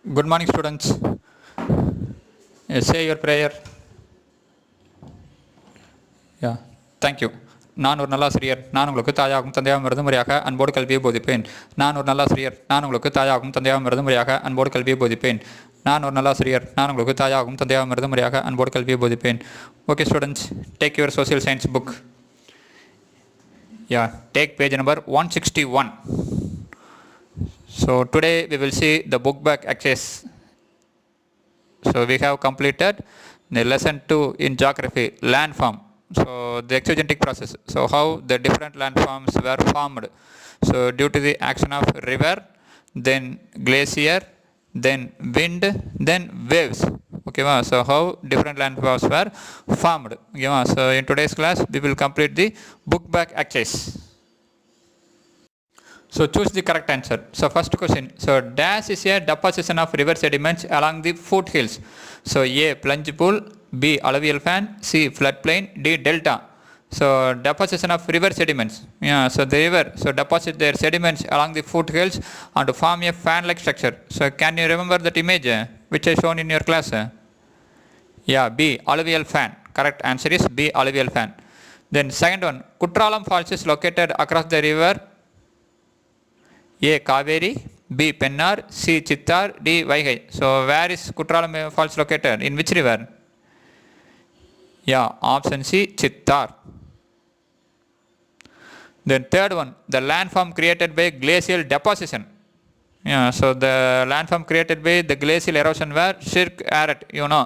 Good morning, students. Say your prayer. Yeah, thank you. நான் ஒரு நல்லாசிரியர். நான் உங்களுக்கு தாயாகவும் தந்தையாகவும் இருந்து முறையாக அன்போடு கல்வியை போதிப்பேன். நான் ஒரு நல்லாசிரியர். நான் உங்களுக்கு தாயாகவும் தந்தையாகவும் இருந்து முறையாக அன்போடு கல்வியை போதிப்பேன். நான் ஒரு நல்லாசிரியர். நான் உங்களுக்கு தாயாகவும் தந்தையாகவும் இருந்து முறையாக அன்போடு கல்வியை போதிப்பேன். Okay, students, take your social science book. Yeah, take page number 161. So today we will see the book back exercise. So we have completed the lesson 2 in geography, landform. So the exogenetic process. So how the different landforms were formed. So due to the action of river, then glacier, then wind, then waves. Okay, so how different landforms were formed. Okay, so in today's class we will complete the book back exercise. So choose the correct answer. So first question. So dash is a deposition of river sediments along the foothills. So A, plunge pool, B, alluvial fan, C, floodplain, D, delta. So deposition of river sediments. Yeah, so the river deposit their sediments along the foothills and to form a fan-like structure. So can you remember that image which I shown in your class? Yeah, B, alluvial fan. Correct answer is B, alluvial fan. Then second one, Kutralam Falls is located across the river. A, Kaveri, B, Pennar, C, Chittar, D, Vaigai. So where is Kutralam Falls located? In which river? Yeah, option C, Chittar. Then third one, the landform created by glacial deposition. Yeah, so the landform created by the glacial erosion were Shirk Arret, you know.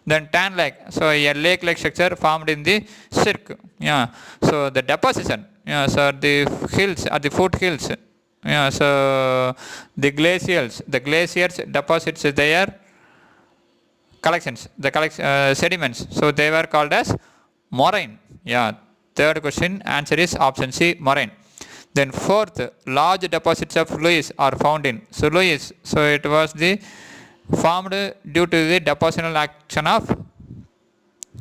Then Tan Lake, so a lake-like structure formed in the Shirk. Yeah, so the deposition, yeah, so the hills, at the foothills. Yeah, so the glaciers deposits their collections, sediments. So they were called as moraine. Yeah, third question answer is option C, moraine. Then fourth, large deposits of loess are found in. So loess, so it was the formed due to the depositional action of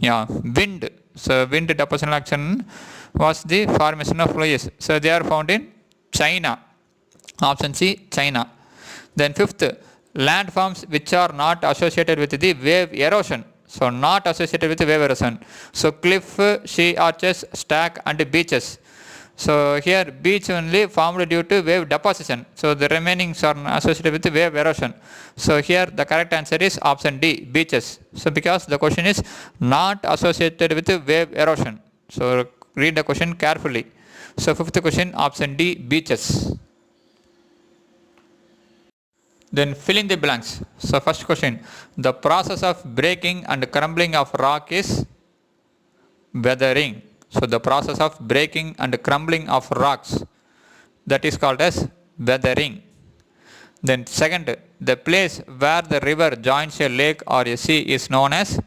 wind. So wind depositional action was the formation of loess. So they are found in China. Option C, China. Then fifth, landforms which are not associated with the wave erosion. So not associated with the wave erosion. So cliff, sea arches, stack and beaches. So here beach only formed due to wave deposition. So the remaining are associated with the wave erosion. So here the correct answer is option D, beaches. So because the question is not associated with the wave erosion. So read the question carefully. So fifth question, option D, beaches. Then fill in the blanks. So first question, the process of breaking and crumbling of rock is weathering. So the process of breaking and crumbling of rocks, that is called as weathering. Then second, the place where the river joins a lake or a sea is known as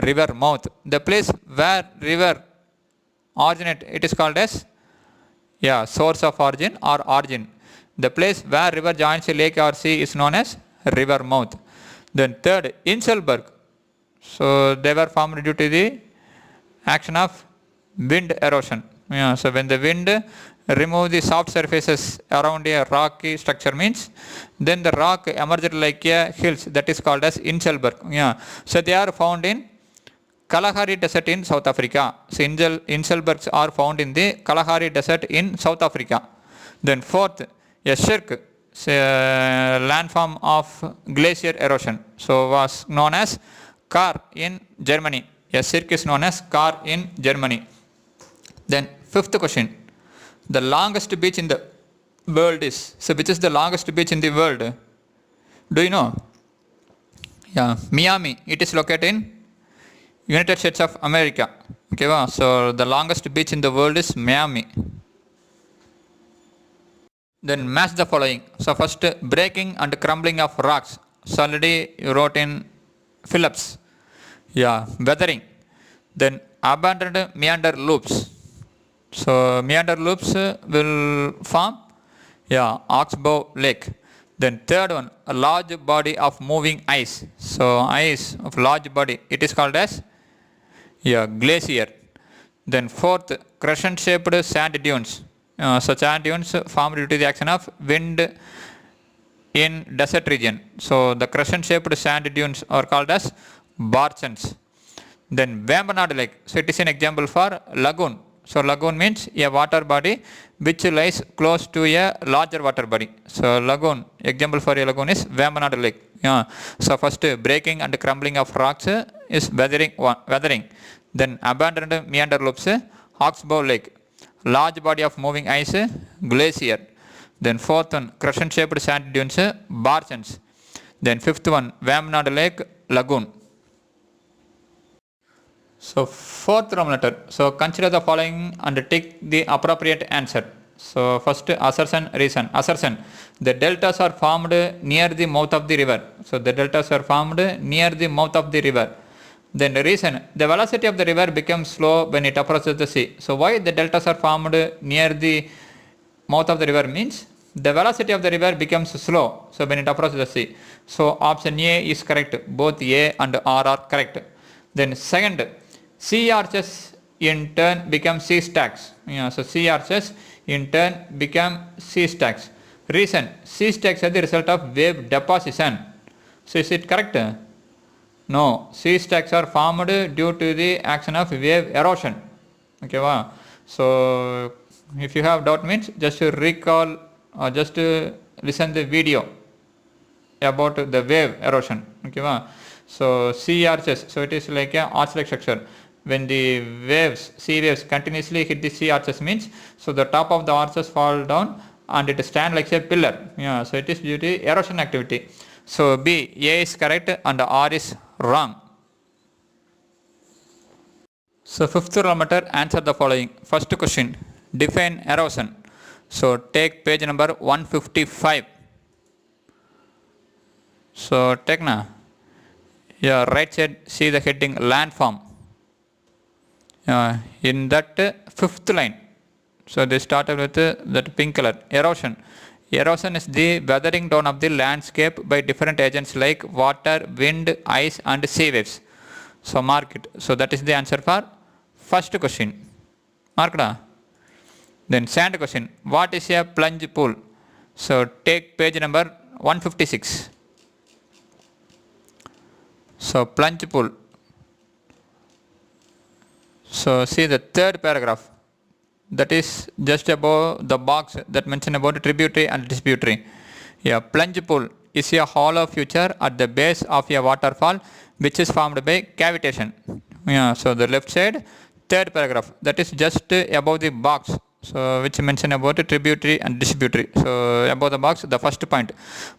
river mouth. The place where river originate, it is called as source of origin or origin. The place where river joins a lake or sea is known as river mouth. Then third, Inselberg. So they were formed due to the action of wind erosion. So when the wind remove the soft surfaces around a rocky structure means, then the rock emerged like a hills, that is called as Inselberg. So they are found in Kalahari Desert in South Africa. So Inselbergs are found in the Kalahari Desert in South Africa. Then fourth, a shirk, landform of glacier erosion, so was known as Kar in Germany. A shirk is known as Kar in Germany. Then fifth question, the longest beach in the world is, so which is the longest beach in the world? Do you know? Miami. It is located in United States of America. Okay, so the longest beach in the world is Miami. Then match the following. So first, breaking and crumbling of rocks. So already you wrote in Phillips. Weathering. Then abandoned meander loops. So meander loops will form Oxbow Lake. Then third one, a large body of moving ice. So ice of large body, it is called as glacier. Then fourth, crescent shaped sand dunes. Such sand dunes formed due to the action of wind in desert region. So the crescent shaped sand dunes are called as barchans. Then Vembanad Lake, so it is an example for lagoon. So lagoon means a water body which lies close to a larger water body. So lagoon, example for a lagoon is Vembanad Lake. Yeah. So first breaking and crumbling of rocks is weathering. Then abandoned meander loops, Oxbow Lake. Large body of moving ice, glacier. Then fourth one, crescent shaped sand dunes, barchans. Then fifth one, Vembanad Lake, lagoon. So fourth Roman letter. So consider the following and tick the appropriate answer. So first assertion, reason. Assertion. The deltas are formed near the mouth of the river. So the deltas are formed near the mouth of the river. Then the reason. The velocity of the river becomes slow when it approaches the sea. So why the deltas are formed near the mouth of the river means the velocity of the river becomes slow. So when it approaches the sea. So option A is correct. Both A and R are correct. Then second, sea arches in turn become sea stacks. Yeah, so sea arches in turn become sea stacks. Reason, sea stacks are the result of wave deposition. So is it correct? No, sea stacks are formed due to the action of wave erosion. Okay, wow. So if you have doubt means just to recall or just to listen the video about the wave erosion. Okay, wow. So sea arches, so it is like a arch-like structure. When the waves, sea waves continuously hit the sea arches means, so the top of the arches fall down and it stand like a pillar. Yeah, so it is due to erosion activity. So B, A is correct and R is wrong. So fifth Roman letter, answer the following. First question, define erosion. So take page number 155. So take na. Yeah, right side see the heading landform. In that fifth line, so they started with that pink color, erosion. Erosion is the weathering down of the landscape by different agents like water, wind, ice and sea waves. So mark it. So that is the answer for first question. Mark da. Then second question, what is a plunge pool? So take page number 156. So plunge pool. So see the third paragraph, that is just above the box that mention about tributary and distributary. A plunge pool is a hollow feature at the base of a waterfall which is formed by cavitation. Yeah, so the left side, third paragraph, that is just above the box, so which mention about tributary and distributary. So above the box, the first point,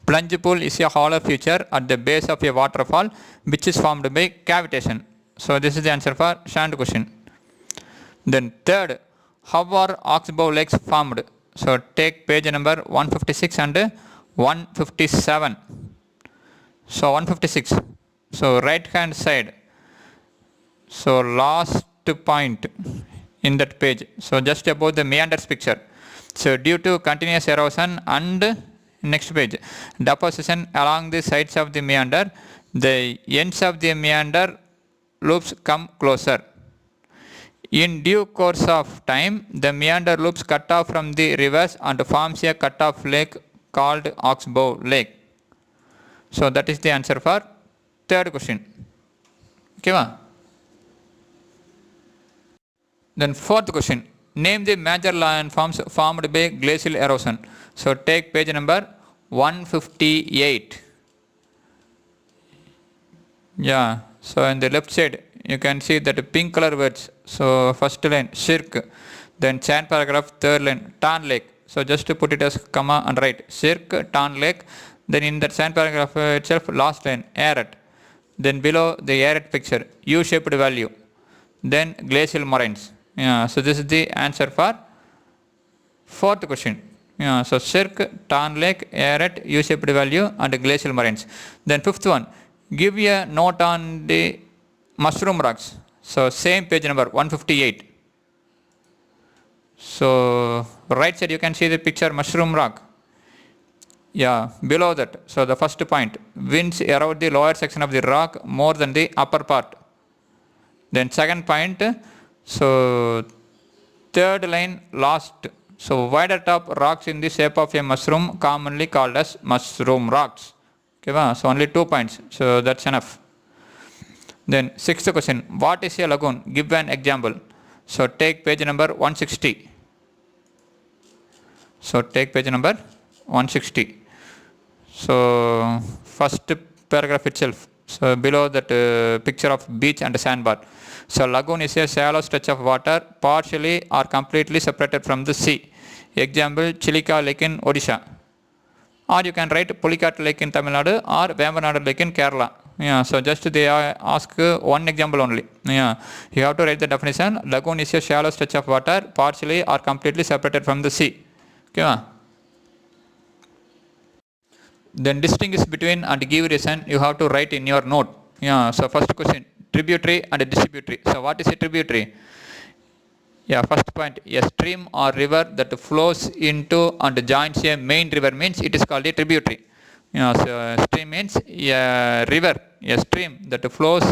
plunge pool is a hollow feature at the base of a waterfall which is formed by cavitation. So this is the answer for second question. Then third, how are oxbow lakes formed? So take page number 156 and 157. So 156. So right hand side. So last point in that page. So just above the meanders picture. So due to continuous erosion and next page, deposition along the sides of the meander, the ends of the meander loops come closer. In due course of time, the meander loops cut off from the rivers and forms a cut-off lake called Oxbow Lake. So that is the answer for third question. Okay, ma? Then fourth question, name the major landforms formed by glacial erosion. So take page number 158. Yeah, so in the left side, you can see that pink color words. So first line, Shirk. Then second paragraph, third line, Tan Lake. So just to put it as comma and write, Shirk, Tan Lake. Then in that second paragraph itself, last line, Arid. Then below the arid picture, U-shaped value. Then glacial moraines. Yeah, so this is the answer for fourth question. Yeah, so Shirk, Tan Lake, arid, U-shaped value and glacial moraines. Then fifth one, give a note on the mushroom rocks. So same page number 158. So right side you can see the picture mushroom rock. Yeah, below that. So the first point, winds erode the lower section of the rock more than the upper part. Then second point, so third line last, So wider top rocks in the shape of a mushroom commonly called as mushroom rocks. Okay, so only 2 points. So that's enough. Then sixth question. What is a lagoon? Give an example. So take page number 160. So take page number 160. So first paragraph itself. So below that picture of beach and sandbar. So lagoon is a shallow stretch of water partially or completely separated from the sea. Example, Chilika Lake in Odisha. Or you can write Pulikat Lake in Tamil Nadu or Vembanadu Lake in Kerala. Yeah, so just they ask one example only. Yeah, you have to write the definition. Lagoon is a shallow stretch of water partially or completely separated from the sea. Okay. Then distinguish between and give reason you have to write in your note. Yeah, so first question, tributary and distributary. So what is a tributary? Yeah, first point, a stream or river that flows into and joins a main river means it is called a tributary. So stream means a river, a stream that flows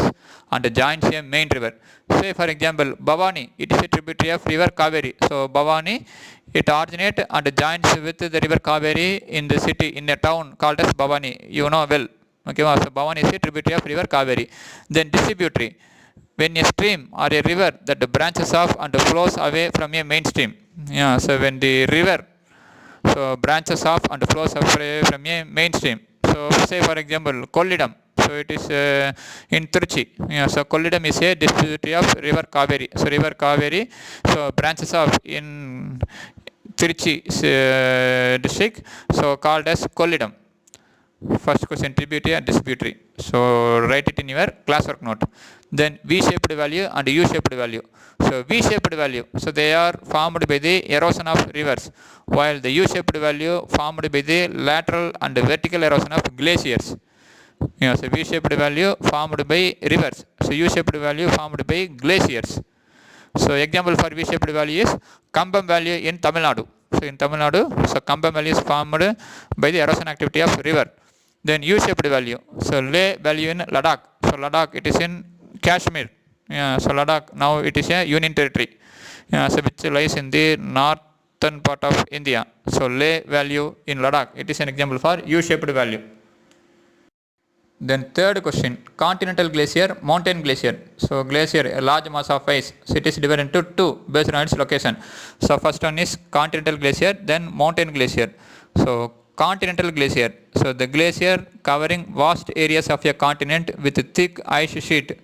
and joins a main river. Say for example, Bhavani, it is a tributary of river Kaveri. So Bhavani, it originates and joins with the river Kaveri in the city, in a town called as Bhavani. You know well. Okay, so Bhavani is a tributary of river Kaveri. Then distributary, when a stream or a river that branches off and flows away from a main stream. Yeah, so when the river branches off and flows away from a mainstream. So say for example Kollidam. So it is in Trichy. Yeah, so Kollidam is a distributary of river Kaveri. So river Kaveri branches off in Trichy district. So called as Kollidam. First question, tributary and distributary. So write it in your classwork note. Then V-shaped value and U-shaped value. So V-shaped value, so they are formed by the erosion of rivers, while the U-shaped value formed by the lateral and vertical erosion of glaciers. So V-shaped value formed by rivers. So U-shaped value formed by glaciers. So example for V-shaped value is Kambam value in Tamil Nadu. So in Tamil Nadu, so Kambam value is formed by the erosion activity of river. Then U-shaped value. So Leh value in Ladakh. So Ladakh, it is in Kashmir. Yeah, so Ladakh now it is a union territory. Yeah, so which lies in the northern part of India. So Leh value in Ladakh, it is an example for U-shaped value. Then third question, continental glacier, mountain glacier. So glacier, a large mass of ice. So it is divided into two based on its location. So first one is continental glacier, then mountain glacier. So continental glacier. So the glacier covering vast areas of a continent with a thick ice sheet.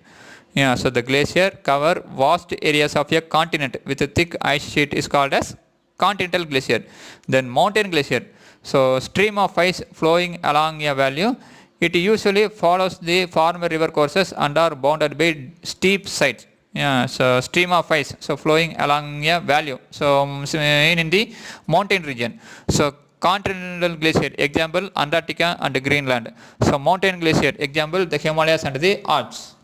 Yeah, so the glacier cover vast areas of a continent with a thick ice sheet is called as continental glacier. Then mountain glacier. So stream of ice flowing along a valley. It usually follows the former river courses and are bounded by steep sides. Yeah, so stream of ice, so flowing along a valley. So in the mountain region. So continental glacier, example Antarctica and Greenland. So mountain glacier, example the Himalayas and the Alps.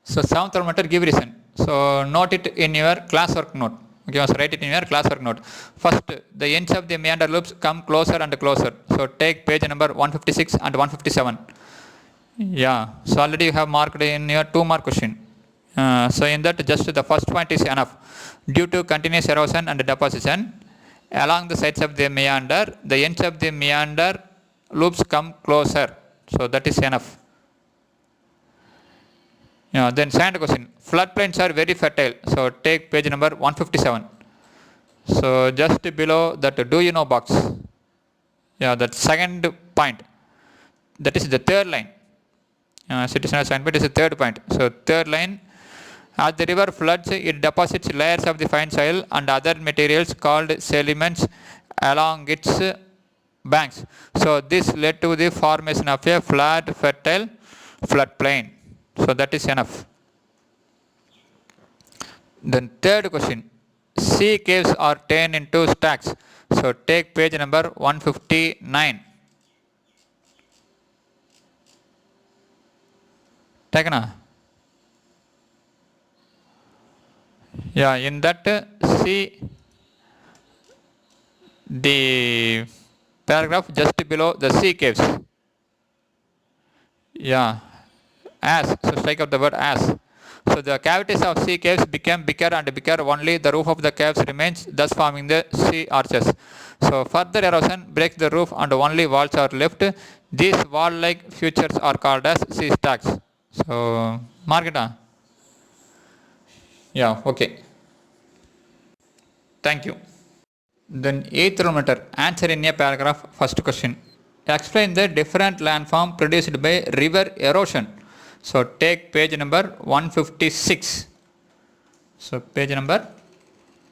So seventh thermometer, give reason. So note it in your classwork note. Okay, so write it in your classwork note. First, the ends of the meander loops come closer and closer. So take page number 156 and 157. Yeah, so already you have marked in your 2-mark question. So in that just the first point is enough. Due to continuous erosion and deposition along the sides of the meander, the ends of the meander loops come closer. So that is enough. Yeah, then second question, floodplains are very fertile. So take page number 157. So just below that do you know box. Yeah, that second point. That is the third line. So it is not second, but it is the third point. So third line, as the river floods, it deposits layers of the fine soil and other materials called sediments along its banks. So this led to the formation of a flat, fertile floodplain. So that is enough. Then third question, sea caves are turned into stacks. So take page number 159. Taken. Yeah, in that see the paragraph just below the sea caves. Yeah. As, so strike out the word as. So the cavities of sea caves became bigger and bigger, only the roof of the caves remains, thus forming the sea arches. So further erosion breaks the roof and only walls are left. These wall-like features are called as sea stacks. So mark it down. Yeah, okay. Thank you. Then 8th kilometer, answer in a paragraph. First question. Explain the different landform produced by river erosion. So take page number 156. So page number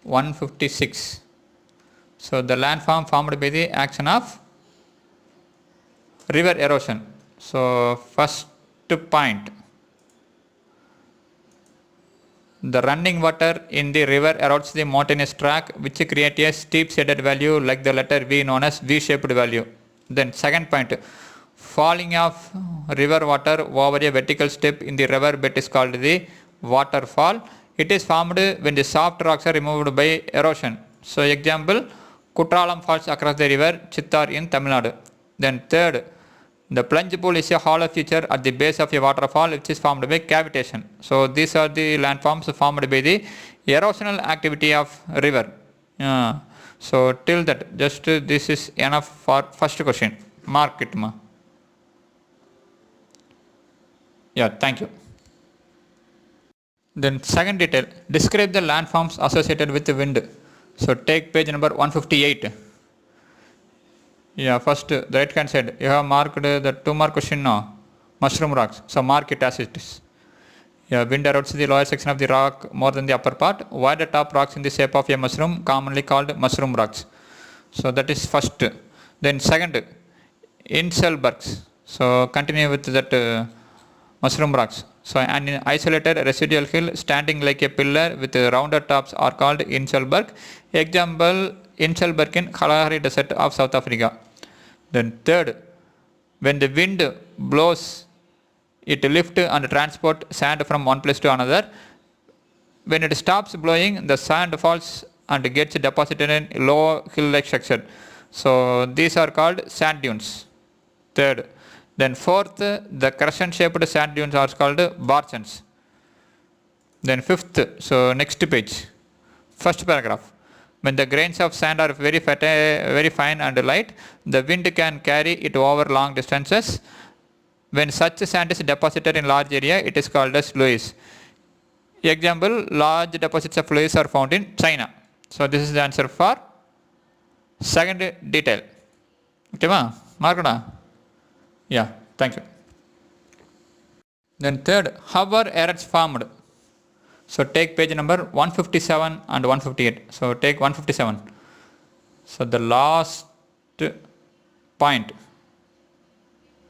156. So the landform formed by the action of river erosion. So first point. The running water in the river erodes the mountainous track, which creates a steep shaded value like the letter V, known as V-shaped value. Then second point, falling of river water over a vertical step in the river bed is called the waterfall. It is formed when the soft rocks are removed by erosion. So example, Kutralam falls across the river Chittar in Tamil Nadu. Then third, the plunge pool is a hollow feature at the base of a waterfall which is formed by cavitation. So these are the landforms formed by the erosional activity of river. So till that, just this is enough for first question. Mark it, ma. Yeah, thank you. Then second detail, describe the landforms associated with the wind. So take page number 158. Yeah, first the right hand side, you have marked the 2 mark question now, mushroom rocks. So mark it as it is. Yeah, wind erodes the lower section of the rock more than the upper part. Why the top rocks in the shape of a mushroom, commonly called mushroom rocks. So that is first. Then second, Inselbergs. So continue with that mushroom rocks. So an isolated residual hill standing like a pillar with rounded tops are called Inselberg. Example, Inselberg in Kalahari Desert of South Africa. Then third, when the wind blows, it lifts and transports sand from one place to another. When it stops blowing, the sand falls and gets deposited in low hill-like structure. So these are called sand dunes. Third. Then fourth, the crescent-shaped sand dunes are called barchans. Then fifth, so next page, first paragraph. When the grains of sand are very fine and light, the wind can carry it over long distances. When such sand is deposited in large area, it is called as flues. Example, large deposits of flues are found in China. So this is the answer for second detail. Okay, ma? Mark. Yeah, thank you. Then third, how are errors formed? So take page number 157 and 158. So take 157. So the last point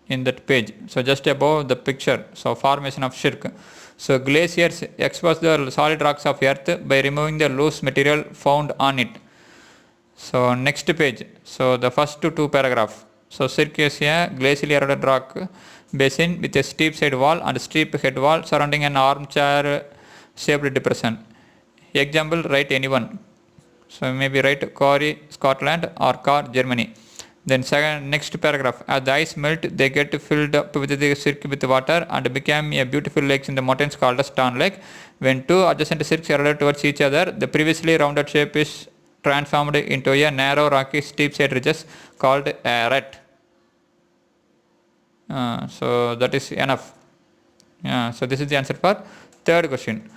in that page. So just above the picture. So formation of shirk. So glaciers expose the solid rocks of earth by removing the loose material found on it. So next page. So the first two paragraphs. So cirque is a glacially eroded rock basin with a steep side wall and steep head wall surrounding an armchair shaped depression. Example, write anyone. So maybe write Corey, Scotland or Car, Germany. Then next paragraph, as the ice melt, they get filled up with the cirque with water and become a beautiful lake in the mountains called a Starn Lake. When two adjacent cirques eroded towards each other, the previously rounded shape is transformed into a narrow rocky steep side ridges called a ret. So that is enough. So this is the answer for third question.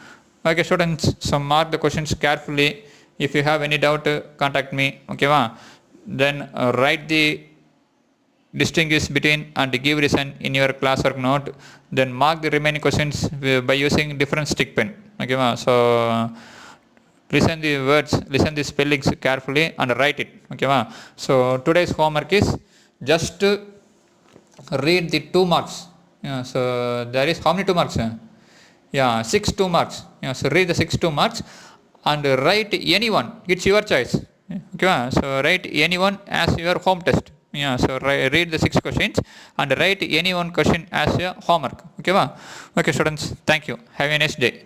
Okay, students, so mark the questions carefully. If you have any doubt, contact me. Okay, then write the distinguish between and give reason in your classwork note. Then mark the remaining questions by using different stick pen. Okay, so listen the words, listen the spellings carefully and write it. Okay, so today's homework is just read the 2 marks. So there is how many 2 marks? 6 2 marks. So read the 6 2 marks and write anyone. It's your choice. Okay, so write anyone as your home test. So read the 6 questions and write any one question as your homework. Okay, students, thank you. Have a nice day.